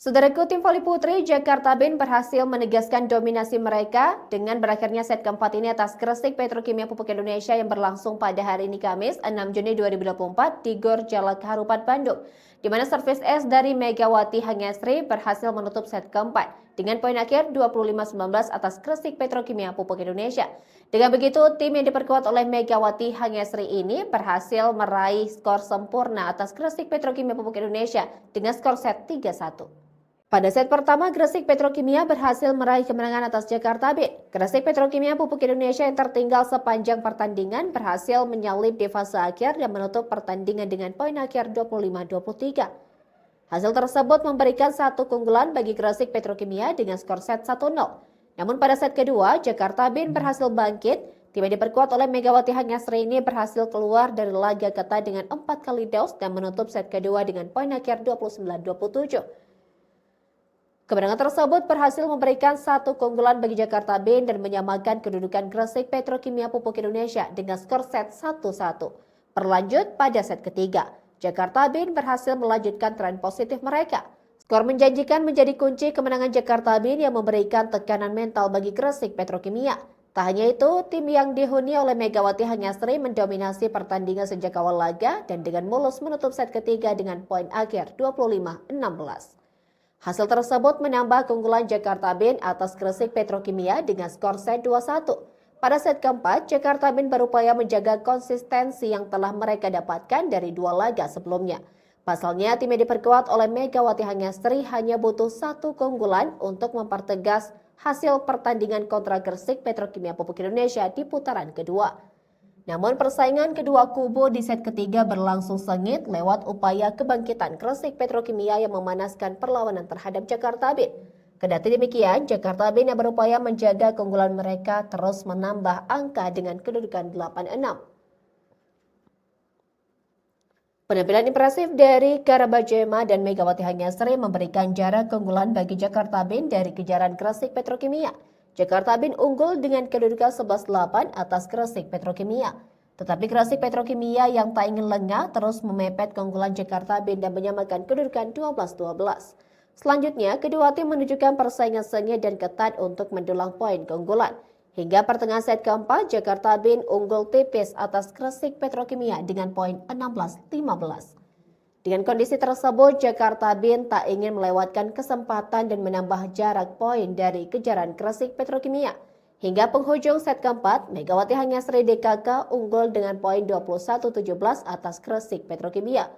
Saudaraku, tim voli putri Jakarta Ben berhasil menegaskan dominasi mereka dengan berakhirnya set keempat ini atas Gresik Petrokimia Pupuk Indonesia yang berlangsung pada hari ini Kamis 6 Juni 2024 di Gor Jalak Harupat Bandung, di mana servis es dari Megawati Hangesri berhasil menutup set keempat dengan poin akhir 25-19 atas Gresik Petrokimia Pupuk Indonesia. Dengan begitu, tim yang diperkuat oleh Megawati Hangesri ini berhasil meraih skor sempurna atas Gresik Petrokimia Pupuk Indonesia dengan skor set 3-1. Pada set pertama, Gresik Petrokimia berhasil meraih kemenangan atas Jakarta Ben. Gresik Petrokimia Pupuk Indonesia yang tertinggal sepanjang pertandingan berhasil menyalip di fase akhir dan menutup pertandingan dengan poin akhir 25-23. Hasil tersebut memberikan satu keunggulan bagi Gresik Petrokimia dengan skor set 1-0. Namun pada set kedua, Jakarta Ben berhasil bangkit. Tim yang diperkuat oleh Megawati Hangesri ini berhasil keluar dari laga ketat dengan 4 kali dos dan menutup set kedua dengan poin akhir 29-27. Kemenangan tersebut berhasil memberikan satu keunggulan bagi Jakarta Ben dan menyamakan kedudukan Gresik Petrokimia Pupuk Indonesia dengan skor set 1-1. Berlanjut pada set ketiga, Jakarta Ben berhasil melanjutkan tren positif mereka. Skor menjanjikan menjadi kunci kemenangan Jakarta Ben yang memberikan tekanan mental bagi Gresik Petrokimia. Tak hanya itu, tim yang dihuni oleh Megawati Hangesri mendominasi pertandingan sejak awal laga dan dengan mulus menutup set ketiga dengan poin akhir 25-16. Hasil tersebut menambah keunggulan Jakarta Ben atas Gresik Petrokimia dengan skor set 2-1. Pada set keempat, Jakarta Ben berupaya menjaga konsistensi yang telah mereka dapatkan dari dua laga sebelumnya. Pasalnya, tim yang diperkuat oleh Megawati Hangesri hanya butuh satu keunggulan untuk mempertegas hasil pertandingan kontra Gresik Petrokimia Pupuk Indonesia di putaran kedua. Namun persaingan kedua kubu di set ketiga berlangsung sengit lewat upaya kebangkitan Gresik Petrokimia yang memanaskan perlawanan terhadap Jakarta Ben. Kendati demikian, Jakarta Ben yang berupaya menjaga keunggulan mereka terus menambah angka dengan kedudukan 8-6. Penampilan impresif dari Karabajema dan Megawati Hangesri memberikan jarak keunggulan bagi Jakarta Ben dari kejaran Gresik Petrokimia. Jakarta Ben unggul dengan kedudukan 11-8 atas Gresik Petrokimia. Tetapi Gresik Petrokimia yang tak ingin lengah terus memepet keunggulan Jakarta Ben dan menyamakan kedudukan 12-12. Selanjutnya, kedua tim menunjukkan persaingan sengit dan ketat untuk mendulang poin keunggulan. Hingga pertengahan set keempat, Jakarta Ben unggul tipis atas Gresik Petrokimia dengan poin 16-15. Dengan kondisi tersebut, Jakarta Ben tak ingin melewatkan kesempatan dan menambah jarak poin dari kejaran Gresik Petrokimia. Hingga penghujung set keempat, Megawati Hangesri DKK unggul dengan poin 21-17 atas Gresik Petrokimia.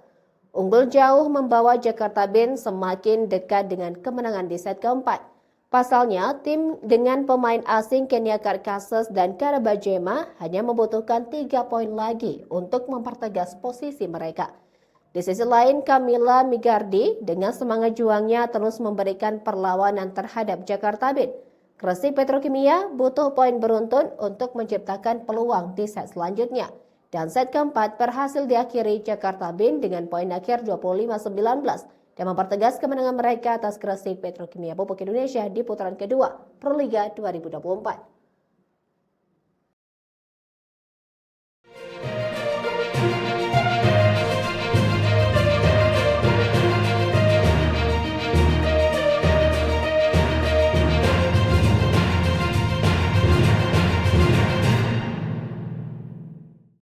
Unggul jauh membawa Jakarta Ben semakin dekat dengan kemenangan di set keempat. Pasalnya, tim dengan pemain asing Kenya Karkases dan Karabajema hanya membutuhkan 3 poin lagi untuk mempertegas posisi mereka. Di sisi lain, Camilla Migardi dengan semangat juangnya terus memberikan perlawanan terhadap Jakarta Ben. Gresik Petrokimia butuh poin beruntun untuk menciptakan peluang di set selanjutnya. Dan set keempat berhasil diakhiri Jakarta Ben dengan poin akhir 25-19 dan mempertegas kemenangan mereka atas Gresik Petrokimia Pupuk Indonesia di putaran kedua Proliga 2024.